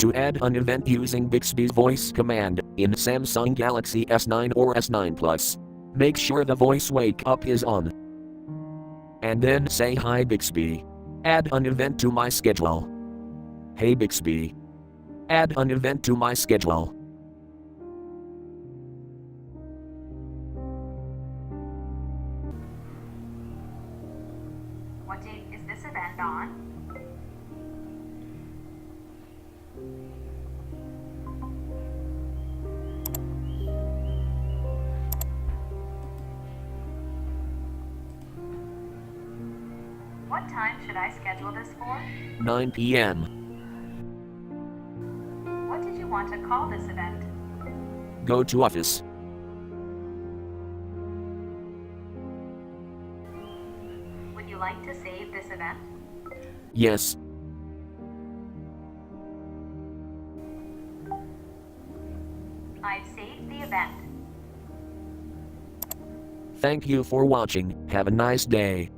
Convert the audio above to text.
To add an event using Bixby's voice command in Samsung Galaxy S9 or S9 Plus, make sure the voice wake up is on. And then say, "Hi Bixby. Add an event to my schedule." "Hey Bixby. Add an event to my schedule." What date is this event on? What time should I schedule this for? 9 p.m. What did you want to call this event? Go to office. Would you like to save this event? Yes. I've saved the event. Thank you for watching. Have a nice day.